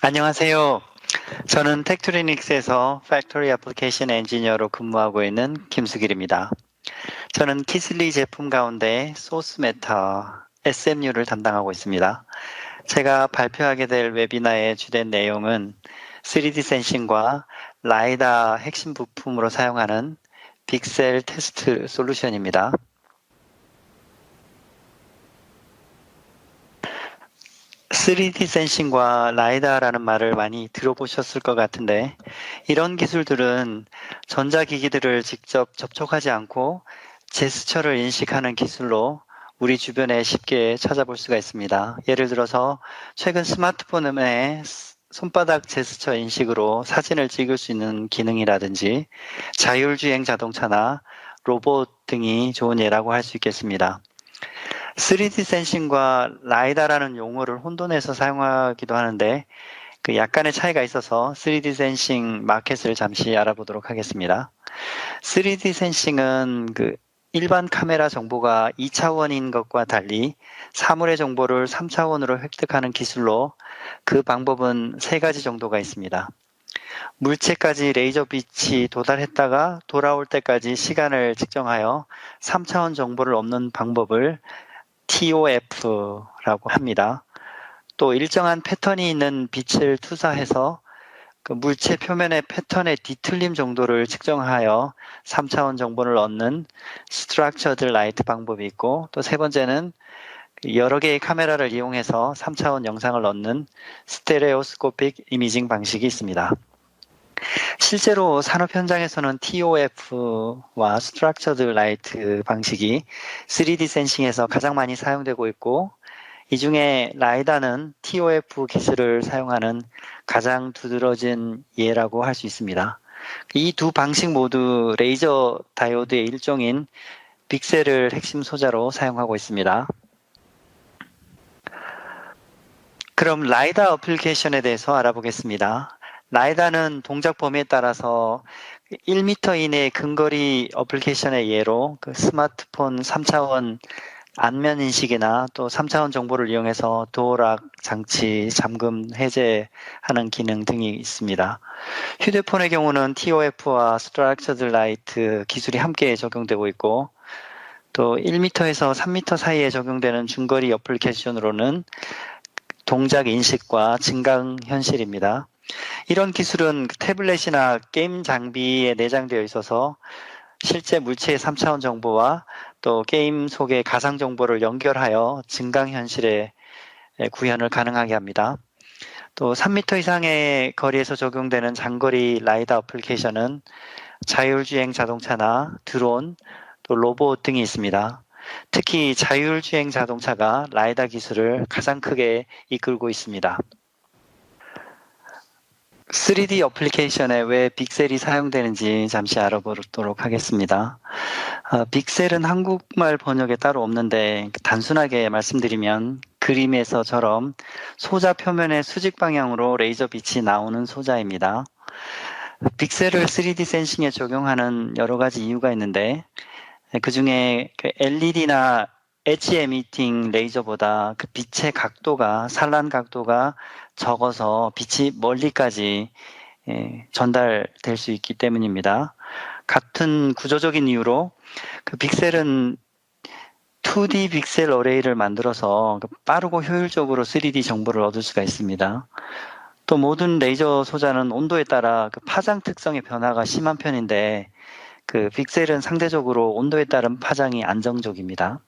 안녕하세요. 저는 텍트리닉스에서 팩토리 애플리케이션 엔지니어로 근무하고 있는 김수길입니다. 저는 키슬리 제품 가운데 소스 메터 SMU를 담당하고 있습니다. 제가 발표하게 될 웨비나의 주된 내용은 3D 센싱과 라이다 핵심 부품으로 사용하는 빅셀 테스트 솔루션입니다. 3D 센싱과 라이다라는 말을 많이 들어보셨을 것 같은데, 이런 기술들은 전자기기들을 직접 접촉하지 않고 제스처를 인식하는 기술로 우리 주변에 쉽게 찾아볼 수가 있습니다. 예를 들어서 최근 스마트폰의 손바닥 제스처 인식으로 사진을 찍을 수 있는 기능이라든지 자율주행 자동차나 로봇 등이 좋은 예라고 할 수 있겠습니다. 3D 센싱과 라이다라는 용어를 혼돈해서 사용하기도 하는데 그 약간의 차이가 있어서 3D 센싱 마켓을 잠시 알아보도록 하겠습니다. 3D 센싱은 그 일반 카메라 정보가 2차원인 것과 달리 사물의 정보를 3차원으로 획득하는 기술로 그 방법은 3가지 정도가 있습니다. 물체까지 레이저 빛이 도달했다가 돌아올 때까지 시간을 측정하여 3차원 정보를 얻는 방법을 TOF라고 합니다. 또 일정한 패턴이 있는 빛을 투사해서 그 물체 표면의 패턴의 뒤틀림 정도를 측정하여 3차원 정보를 얻는 Structured Light 방법이 있고, 또 세 번째는 여러 개의 카메라를 이용해서 3차원 영상을 얻는 스테레오스코픽 이미징 방식이 있습니다. 실제로 산업 현장에서는 TOF와 Structured Light 방식이 3D 센싱에서 가장 많이 사용되고 있고, 이 중에 라이다는 TOF 기술을 사용하는 가장 두드러진 예라고 할 수 있습니다. 이 두 방식 모두 레이저 다이오드의 일종인 빅셀을 핵심 소자로 사용하고 있습니다. 그럼 라이다 어플리케이션에 대해서 알아보겠습니다. 라이다는 동작 범위에 따라서 1m 이내 근거리 어플리케이션의 예로 그 스마트폰 3차원 안면 인식이나 또 3차원 정보를 이용해서 도어락 장치 잠금 해제하는 기능 등이 있습니다. 휴대폰의 경우는 TOF와 Structured Light 기술이 함께 적용되고 있고, 또 1m에서 3m 사이에 적용되는 중거리 어플리케이션으로는 동작 인식과 증강 현실입니다. 이런 기술은 태블릿이나 게임 장비에 내장되어 있어서 실제 물체의 3차원 정보와 또 게임 속의 가상 정보를 연결하여 증강현실의 구현을 가능하게 합니다. 또 3m 이상의 거리에서 적용되는 장거리 라이다 어플리케이션은 자율주행 자동차나 드론, 또 로봇 등이 있습니다. 특히 자율주행 자동차가 라이다 기술을 가장 크게 이끌고 있습니다. 3D 어플리케이션에 왜 빅셀이 사용되는지 잠시 알아보도록 하겠습니다. 빅셀은 한국말 번역에 따로 없는데 단순하게 말씀드리면 그림에서처럼 소자 표면의 수직 방향으로 레이저 빛이 나오는 소자입니다. 빅셀을 3D 센싱에 적용하는 여러 가지 이유가 있는데 그 중에 LED나 엣지 에미팅 레이저보다 그 빛의 각도가 산란 각도가 적어서 빛이 멀리까지 전달될 수 있기 때문입니다. 같은 구조적인 이유로 그 빅셀은 2D 빅셀 어레이를 만들어서 빠르고 효율적으로 3D 정보를 얻을 수가 있습니다. 또 모든 레이저 소자는 온도에 따라 그 파장 특성의 변화가 심한 편인데 그 빅셀은 상대적으로 온도에 따른 파장이 안정적입니다.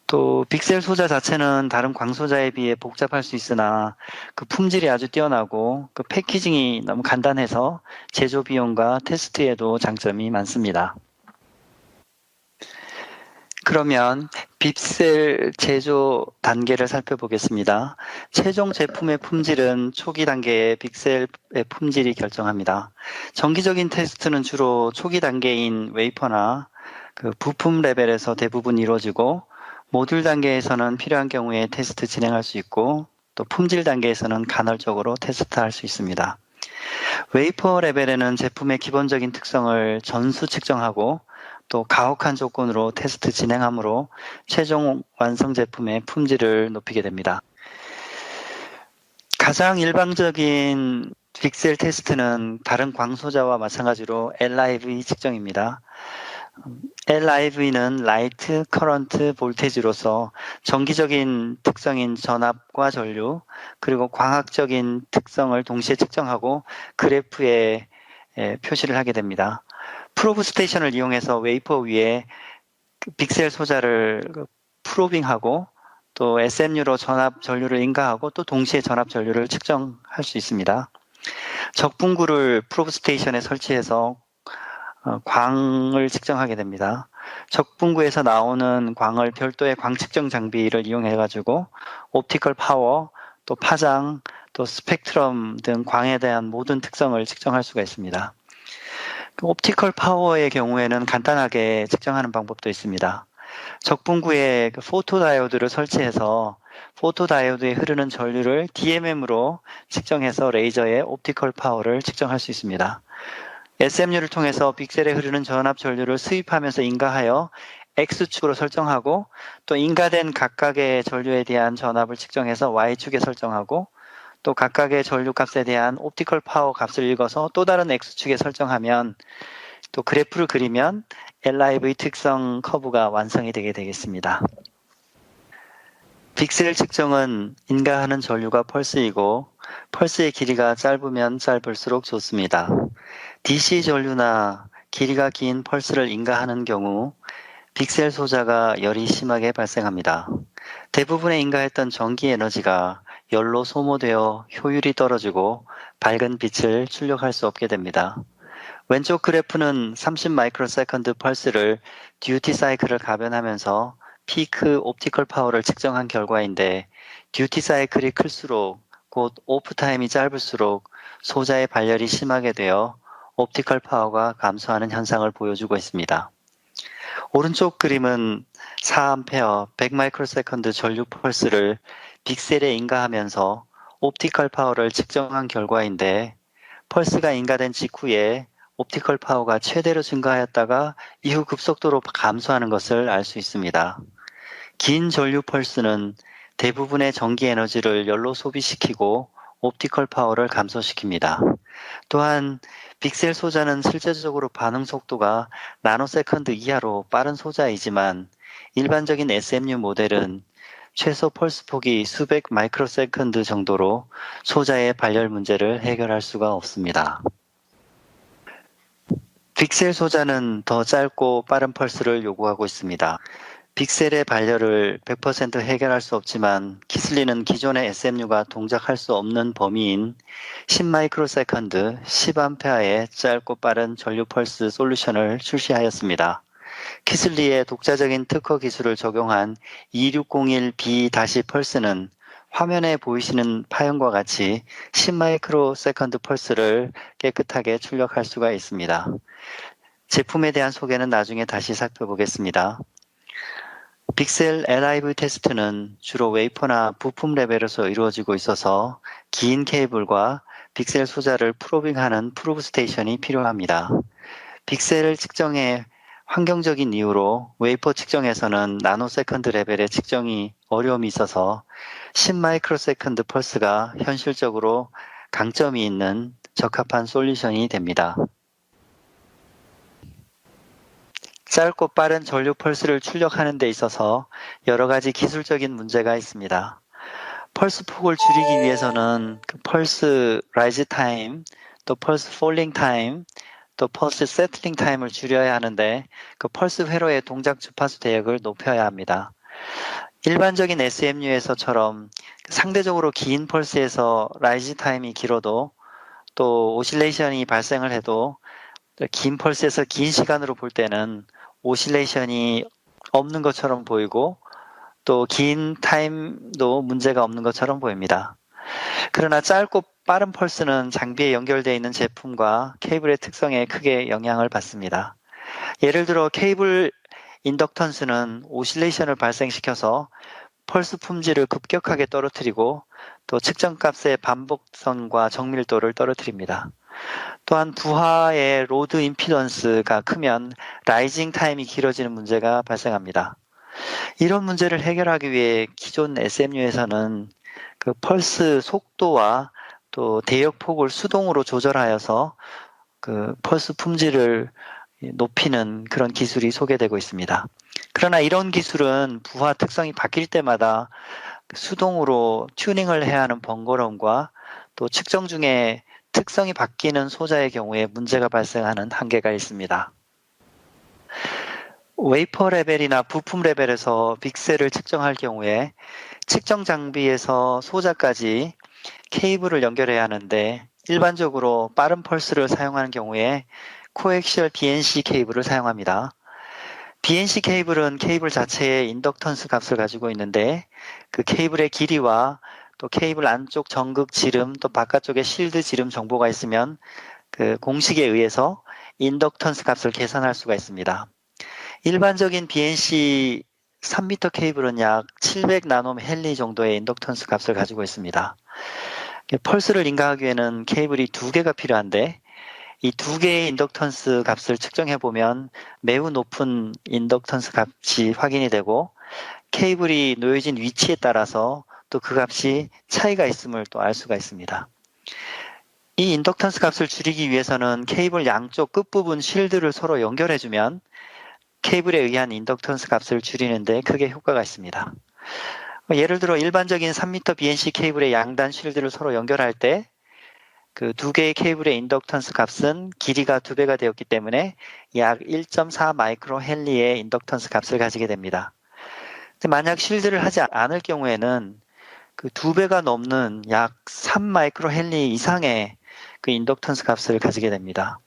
또 빅셀 소자 자체는 다른 광소자에 비해 복잡할 수 있으나 그 품질이 아주 뛰어나고 그 패키징이 너무 간단해서 제조 비용과 테스트에도 장점이 많습니다. 그러면 빅셀 제조 단계를 살펴보겠습니다. 최종 제품의 품질은 초기 단계의 빅셀의 품질이 결정합니다. 정기적인 테스트는 주로 초기 단계인 웨이퍼나 그 부품 레벨에서 대부분 이루어지고, 모듈 단계에서는 필요한 경우에 테스트 진행할 수 있고, 또 품질 단계에서는 간헐적으로 테스트할 수 있습니다. 웨이퍼 레벨에는 제품의 기본적인 특성을 전수 측정하고 또 가혹한 조건으로 테스트 진행하므로 최종 완성 제품의 품질을 높이게 됩니다. 가장 일반적인 빅셀 테스트는 다른 광소자와 마찬가지로 LIV 측정입니다. LIV는 라이트 커런트 볼테지로서 정기적인 특성인 전압과 전류, 그리고 광학적인 특성을 동시에 측정하고 그래프에 표시를 하게 됩니다. 프로브 스테이션을 이용해서 웨이퍼 위에 빅셀 소자를 프로빙하고 또 SMU로 전압 전류를 인가하고 또 동시에 전압 전류를 측정할 수 있습니다. 적분구를 프로브 스테이션에 설치해서 광을 측정하게 됩니다. 적분구에서 나오는 광을 별도의 광 측정 장비를 이용해 가지고 옵티컬 파워, 또 파장, 또 스펙트럼 등 광에 대한 모든 특성을 측정할 수가 있습니다. 옵티컬 파워의 경우에는 간단하게 측정하는 방법도 있습니다. 적분구에 포토다이오드를 설치해서 포토다이오드에 흐르는 전류를 DMM으로 측정해서 레이저의 옵티컬 파워를 측정할 수 있습니다. SMU를 통해서 빅셀에 흐르는 전압 전류를 수입하면서 인가하여 X축으로 설정하고 또 인가된 각각의 전류에 대한 전압을 측정해서 Y축에 설정하고 또 각각의 전류 값에 대한 옵티컬 파워 값을 읽어서 또 다른 X축에 설정하면 또 그래프를 그리면 LIV 특성 커브가 완성이 되게 되겠습니다. 빅셀 측정은 인가하는 전류가 펄스이고 펄스의 길이가 짧으면 짧을수록 좋습니다. DC 전류나 길이가 긴 펄스를 인가하는 경우 빅셀 소자가 열이 심하게 발생합니다. 대부분의 인가했던 전기 에너지가 열로 소모되어 효율이 떨어지고 밝은 빛을 출력할 수 없게 됩니다. 왼쪽 그래프는 30 마이크로세컨드 펄스를 듀티 사이클을 가변하면서 피크 옵티컬 파워를 측정한 결과인데 듀티 사이클이 클수록 곧 오프 타임이 짧을수록 소자의 발열이 심하게 되어 옵티컬 파워가 감소하는 현상을 보여주고 있습니다. 오른쪽 그림은 4A 100 마이크로세컨드 전류 펄스를 빅셀에 인가하면서 옵티컬 파워를 측정한 결과인데 펄스가 인가된 직후에 옵티컬 파워가 최대로 증가하였다가 이후 급속도로 감소하는 것을 알 수 있습니다. 긴 전류 펄스는 대부분의 전기 에너지를 열로 소비시키고 옵티컬 파워를 감소시킵니다. 또한 빅셀 소자는 실제적으로 반응 속도가 나노세컨드 이하로 빠른 소자이지만 일반적인 SMU 모델은 최소 펄스 폭이 수백 마이크로세컨드 정도로 소자의 발열 문제를 해결할 수가 없습니다. 빅셀 소자는 더 짧고 빠른 펄스를 요구하고 있습니다. 빅셀의 발열을 100% 해결할 수 없지만 키슬리는 기존의 SMU가 동작할 수 없는 범위인 10 마이크로세컨드 10A의 짧고 빠른 전류 펄스 솔루션을 출시하였습니다. 키슬리의 독자적인 특허 기술을 적용한 2601B- 펄스는 화면에 보이시는 파형과 같이 10 마이크로세컨드 펄스를 깨끗하게 출력할 수가 있습니다. 제품에 대한 소개는 나중에 다시 살펴보겠습니다. 빅셀 LIV 테스트는 주로 웨이퍼나 부품 레벨에서 이루어지고 있어서 긴 케이블과 빅셀 소자를 프로빙하는 프로브 스테이션이 필요합니다. 빅셀 측정의 환경적인 이유로 웨이퍼 측정에서는 나노세컨드 레벨의 측정이 어려움이 있어서 10 마이크로세컨드 펄스가 현실적으로 강점이 있는 적합한 솔루션이 됩니다. 짧고 빠른 전류 펄스를 출력하는 데 있어서 여러 가지 기술적인 문제가 있습니다. 펄스 폭을 줄이기 위해서는 펄스 라이즈 타임, 또 펄스 폴링 타임, 또 펄스 세틀링 타임을 줄여야 하는데 그 펄스 회로의 동작 주파수 대역을 높여야 합니다. 일반적인 SMU에서처럼 상대적으로 긴 펄스에서 라이즈 타임이 길어도 또 오실레이션이 발생을 해도 긴 펄스에서 긴 시간으로 볼 때는 오실레이션이 없는 것처럼 보이고 또 긴 타임도 문제가 없는 것처럼 보입니다. 그러나 짧고 빠른 펄스는 장비에 연결되어 있는 제품과 케이블의 특성에 크게 영향을 받습니다. 예를 들어 케이블 인덕턴스는 오실레이션을 발생시켜서 펄스 품질을 급격하게 떨어뜨리고 또 측정값의 반복성과 정밀도를 떨어뜨립니다. 또한 부하의 로드 임피던스가 크면 라이징 타임이 길어지는 문제가 발생합니다. 이런 문제를 해결하기 위해 기존 SMU에서는 그 펄스 속도와 또 대역폭을 수동으로 조절하여서 그 펄스 품질을 높이는 그런 기술이 소개되고 있습니다. 그러나 이런 기술은 부하 특성이 바뀔 때마다 수동으로 튜닝을 해야 하는 번거로움과 또 측정 중에 특성이 바뀌는 소자의 경우에 문제가 발생하는 한계가 있습니다. 웨이퍼 레벨이나 부품 레벨에서 빅셀을 측정할 경우에 측정 장비에서 소자까지 케이블을 연결해야 하는데 일반적으로 빠른 펄스를 사용하는 경우에 코엑시얼 BNC 케이블을 사용합니다. BNC 케이블은 케이블 자체의 인덕턴스 값을 가지고 있는데 그 케이블의 길이와 또 케이블 안쪽 전극 지름 또 바깥쪽에 실드 지름 정보가 있으면 그 공식에 의해서 인덕턴스 값을 계산할 수가 있습니다. 일반적인 BNC 3m 케이블은 약 700나노 헨리 정도의 인덕턴스 값을 가지고 있습니다. 펄스를 인가하기 위해는 케이블이 2개가 필요한데 이 2개의 인덕턴스 값을 측정해 보면 매우 높은 인덕턴스 값이 확인이 되고 케이블이 놓여진 위치에 따라서 또 그 값이 차이가 있음을 또 알 수가 있습니다. 이 인덕턴스 값을 줄이기 위해서는 케이블 양쪽 끝부분 쉴드를 서로 연결해주면 케이블에 의한 인덕턴스 값을 줄이는데 크게 효과가 있습니다. 예를 들어 일반적인 3m BNC 케이블의 양단 쉴드를 서로 연결할 때 그 2개의 케이블의 인덕턴스 값은 길이가 2배가 되었기 때문에 약 1.4 마이크로 헨리의 인덕턴스 값을 가지게 됩니다. 만약 쉴드를 하지 않을 경우에는 그 2배가 넘는 약 3 마이크로 헨리 이상의 그 인덕턴스 값을 가지게 됩니다.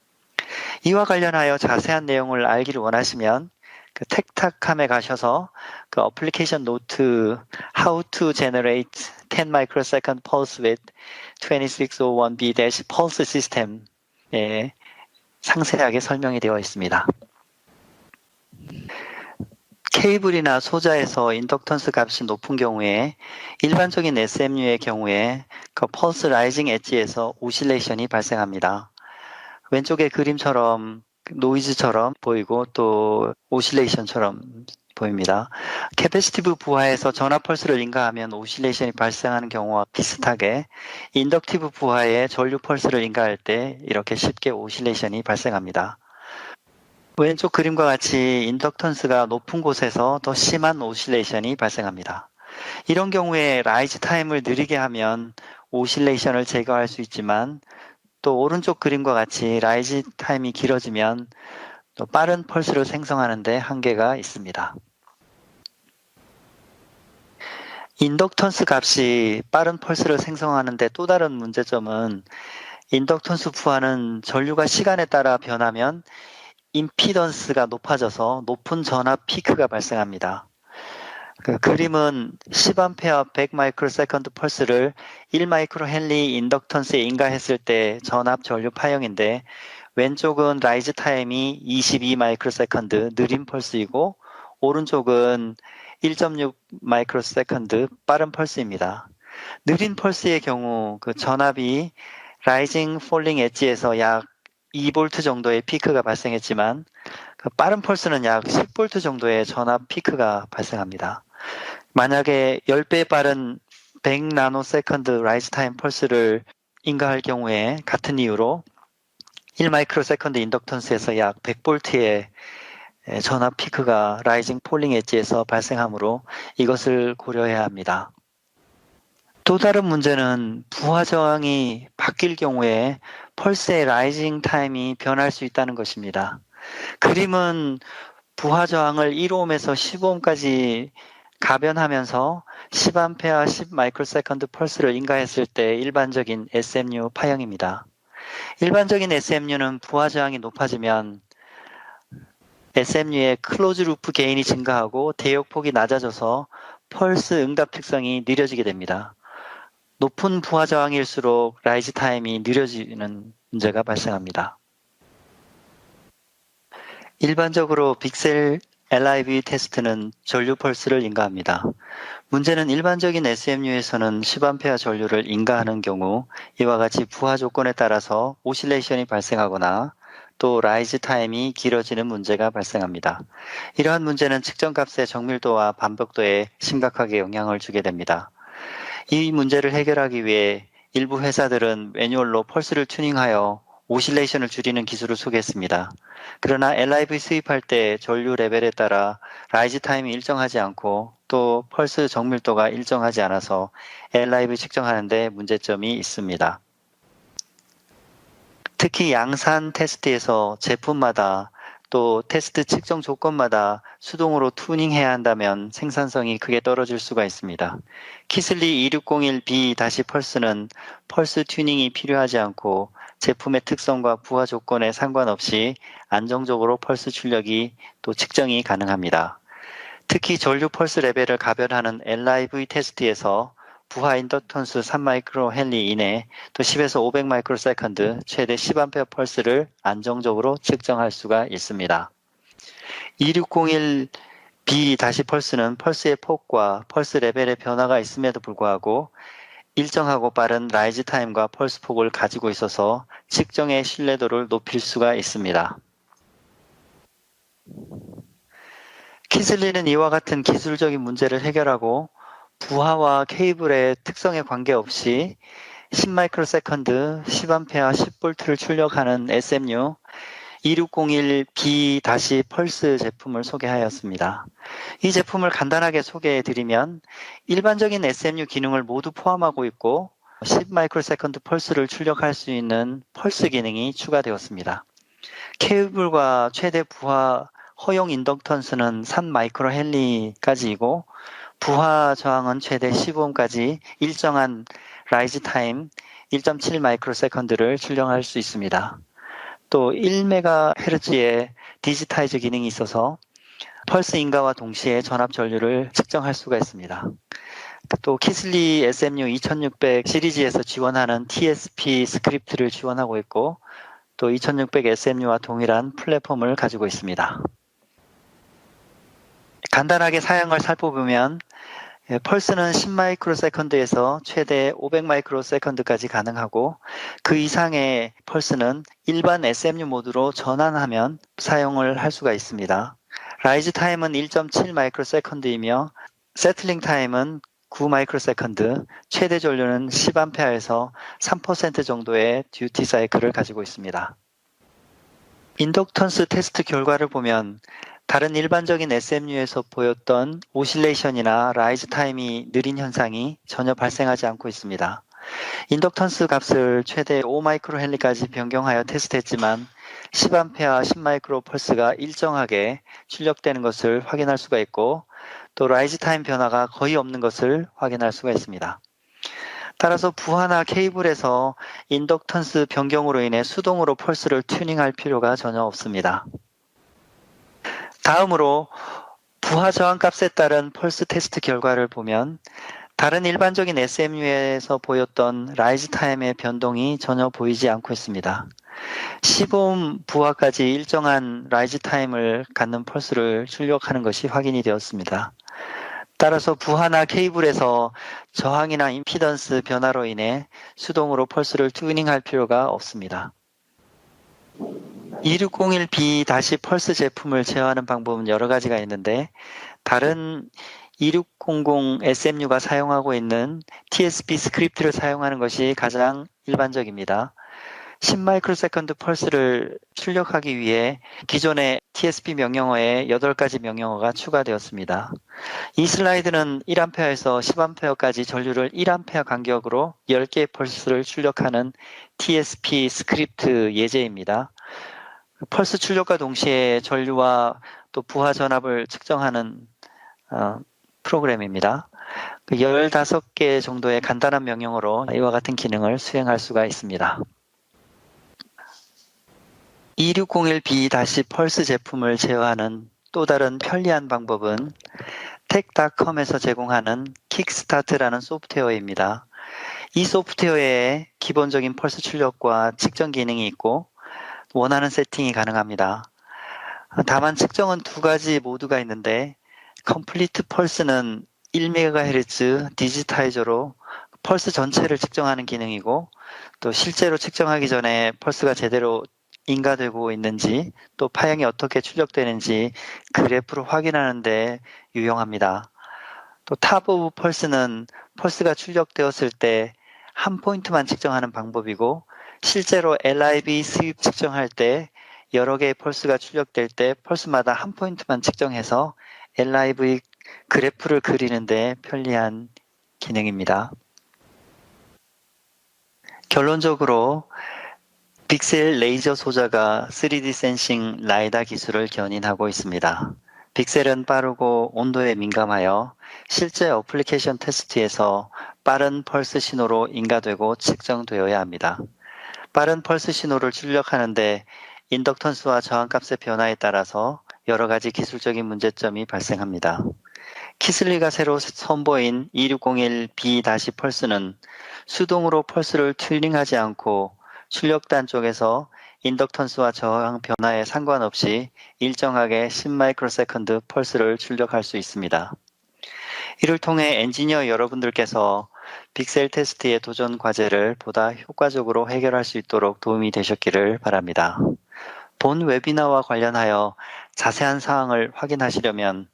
이와 관련하여 자세한 내용을 알기를 원하시면 그 텍타캄에 가셔서 그 어플리케이션 노트 How to generate 10 microsecond pulse with 2601B-pulse system에 상세하게 설명이 되어 있습니다. 케이블이나 소자에서 인덕턴스 값이 높은 경우에 일반적인 SMU의 경우에 그 펄스 라이징 엣지에서 오실레이션이 발생합니다. 왼쪽의 그림처럼 노이즈처럼 보이고 또 오실레이션처럼 보입니다. 캐패시티브 부하에서 전압 펄스를 인가하면 오실레이션이 발생하는 경우와 비슷하게 인덕티브 부하에 전류 펄스를 인가할 때 이렇게 쉽게 오실레이션이 발생합니다. 왼쪽 그림과 같이 인덕턴스가 높은 곳에서 더 심한 오실레이션이 발생합니다. 이런 경우에 라이즈 타임을 느리게 하면 오실레이션을 제거할 수 있지만 또 오른쪽 그림과 같이 라이즈 타임이 길어지면 또 빠른 펄스를 생성하는 데 한계가 있습니다. 인덕턴스 값이 빠른 펄스를 생성하는 데 또 다른 문제점은 인덕턴스 부하는 전류가 시간에 따라 변하면 임피던스가 높아져서 높은 전압 피크가 발생합니다. 그 그림은 10A 100 마이크로세컨드 펄스를 1 마이크로 헨리 인덕턴스에 인가했을 때 전압 전류 파형인데 왼쪽은 라이즈 타임이 22 마이크로세컨드 느린 펄스이고 오른쪽은 1.6 마이크로세컨드 빠른 펄스입니다. 느린 펄스의 경우 그 전압이 라이징 폴링 엣지에서 약 2V 정도의 피크가 발생했지만 그 빠른 펄스는 약 10V 정도의 전압 피크가 발생합니다. 만약에 10배 빠른 100나노세컨드 라이즈 타임 펄스를 인가할 경우에 같은 이유로 1 마이크로세컨드 인덕턴스에서 약 100V의 전압 피크가 라이징 폴링 엣지에서 발생하므로 이것을 고려해야 합니다. 또 다른 문제는 부하 저항이 바뀔 경우에 펄스의 라이징 타임이 변할 수 있다는 것입니다. 그림은 부하 저항을 1ohm에서 10ohm까지 가변하면서 10A 10 마이크로세컨드 펄스를 인가했을 때 일반적인 SMU 파형입니다. 일반적인 SMU는 부하 저항이 높아지면 SMU의 클로즈 루프 게인이 증가하고 대역폭이 낮아져서 펄스 응답 특성이 느려지게 됩니다. 높은 부하 저항일수록 라이즈 타임이 느려지는 문제가 발생합니다. 일반적으로 빅셀 LIV 테스트는 전류 펄스를 인가합니다. 문제는 일반적인 SMU에서는 10A 전류를 인가하는 경우 이와 같이 부하 조건에 따라서 오실레이션이 발생하거나 또 라이즈 타임이 길어지는 문제가 발생합니다. 이러한 문제는 측정값의 정밀도와 반복도에 심각하게 영향을 주게 됩니다. 이 문제를 해결하기 위해 일부 회사들은 매뉴얼로 펄스를 튜닝하여 오실레이션을 줄이는 기술을 소개했습니다. 그러나 LIV 수입할 때 전류 레벨에 따라 라이즈 타임이 일정하지 않고 또 펄스 정밀도가 일정하지 않아서 LIV 측정하는 데 문제점이 있습니다. 특히 양산 테스트에서 제품마다 또 테스트 측정 조건마다 수동으로 튜닝해야 한다면 생산성이 크게 떨어질 수가 있습니다. 키슬리 2601B-펄스는 펄스 튜닝이 필요하지 않고 제품의 특성과 부하 조건에 상관없이 안정적으로 펄스 출력이 또 측정이 가능합니다. 특히 전류 펄스 레벨을 가변하는 LIV 테스트에서 부하 인덕턴스 3마이크로 헨리 이내 또 10에서 500 마이크로 세컨드 최대 10A 펄스를 안정적으로 측정할 수가 있습니다. 2601B-펄스는 펄스의 폭과 펄스 레벨의 변화가 있음에도 불구하고 일정하고 빠른 라이즈 타임과 펄스 폭을 가지고 있어서 측정의 신뢰도를 높일 수가 있습니다. 키슬리는 이와 같은 기술적인 문제를 해결하고 부하와 케이블의 특성에 관계없이 10마이크로세컨드, 10A, 10V를 출력하는 SMU 2601B-펄스 제품을 소개하였습니다. 이 제품을 간단하게 소개해드리면 일반적인 SMU 기능을 모두 포함하고 있고 10마이크로세컨드 펄스를 출력할 수 있는 펄스 기능이 추가되었습니다. 케이블과 최대 부하 허용 인덕턴스는 3마이크로 헨리까지이고 부하 저항은 최대 15ohm까지 일정한 라이즈 타임 1.7 마이크로 세컨드를 출력할 수 있습니다. 또 1MHz의 디지타이즈 기능이 있어서 펄스 인가와 동시에 전압 전류를 측정할 수가 있습니다. 또 키슬리 SMU 2600 시리즈에서 지원하는 TSP 스크립트를 지원하고 있고 또 2600 SMU와 동일한 플랫폼을 가지고 있습니다. 간단하게 사양을 살펴보면 펄스는 10마이크로세컨드에서 최대 500마이크로세컨드까지 가능하고 그 이상의 펄스는 일반 SMU 모드로 전환하면 사용을 할 수가 있습니다. 라이즈 타임은 1.7 마이크로세컨드이며 세틀링 타임은 9 마이크로세컨드, 최대 전류는 10A에서 3% 정도의 듀티 사이클을 가지고 있습니다. 인덕턴스 테스트 결과를 보면 다른 일반적인 SMU에서 보였던 오실레이션이나 라이즈 타임이 느린 현상이 전혀 발생하지 않고 있습니다. 인덕턴스 값을 최대 5마이크로 헨리까지 변경하여 테스트했지만 10A, 10마이크로 펄스가 일정하게 출력되는 것을 확인할 수가 있고 또 라이즈 타임 변화가 거의 없는 것을 확인할 수가 있습니다. 따라서 부하나 케이블에서 인덕턴스 변경으로 인해 수동으로 펄스를 튜닝할 필요가 전혀 없습니다. 다음으로 부하 저항값에 따른 펄스 테스트 결과를 보면 다른 일반적인 SMU에서 보였던 라이즈 타임의 변동이 전혀 보이지 않고 있습니다. 15ohm 부하까지 일정한 라이즈 타임을 갖는 펄스를 출력하는 것이 확인이 되었습니다. 따라서 부하나 케이블에서 저항이나 임피던스 변화로 인해 수동으로 펄스를 튜닝할 필요가 없습니다. 2601B-펄스 제품을 제어하는 방법은 여러 가지가 있는데 다른 2600 SMU가 사용하고 있는 TSP 스크립트를 사용하는 것이 가장 일반적입니다. 10마이크로세컨드 펄스를 출력하기 위해 기존의 TSP 명령어에 8가지 명령어가 추가되었습니다. 이 슬라이드는 1A에서 10A까지 전류를 1A 간격으로 10개의 펄스를 출력하는 TSP 스크립트 예제입니다. 펄스 출력과 동시에 전류와 또 부하 전압을 측정하는 프로그램입니다. 15개 정도의 간단한 명령어로 이와 같은 기능을 수행할 수가 있습니다. 2601B-펄스 제품을 제어하는 또 다른 편리한 방법은 tech.com에서 제공하는 킥스타트라는 소프트웨어입니다. 이 소프트웨어에 기본적인 펄스 출력과 측정 기능이 있고 원하는 세팅이 가능합니다. 다만 측정은 2가지 모드가 있는데 컴플리트 펄스는 1MHz 디지타이저로 펄스 전체를 측정하는 기능이고 또 실제로 측정하기 전에 펄스가 제대로 인가되고 있는지 또 파형이 어떻게 출력되는지 그래프로 확인하는 데 유용합니다. 또 탑 오브 펄스는 펄스가 출력되었을 때 한 포인트만 측정하는 방법이고, 실제로 LIV 스윕 측정할 때 여러 개의 펄스가 출력될 때 펄스마다 한 포인트만 측정해서 LIV 그래프를 그리는데 편리한 기능입니다. 결론적으로 빅셀 레이저 소자가 3D 센싱 라이다 기술을 견인하고 있습니다. 빅셀은 빠르고 온도에 민감하여 실제 어플리케이션 테스트에서 빠른 펄스 신호로 인가되고 측정되어야 합니다. 빠른 펄스 신호를 출력하는데 인덕턴스와 저항값의 변화에 따라서 여러 가지 기술적인 문제점이 발생합니다. 키슬리가 새로 선보인 2601B-펄스는 수동으로 펄스를 튜닝하지 않고 출력단 쪽에서 인덕턴스와 저항 변화에 상관없이 일정하게 10마이크로세컨드 펄스를 출력할 수 있습니다. 이를 통해 엔지니어 여러분들께서 빅셀 테스트의 도전 과제를 보다 효과적으로 해결할 수 있도록 도움이 되셨기를 바랍니다. 본 웨비나와 관련하여 자세한 사항을 확인하시려면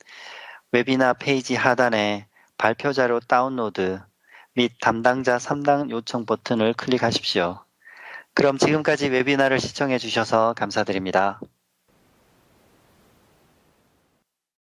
웨비나 페이지 하단에 발표 자료 다운로드 및 담당자 3당 요청 버튼을 클릭하십시오. 그럼 지금까지 웨비나를 시청해 주셔서 감사드립니다.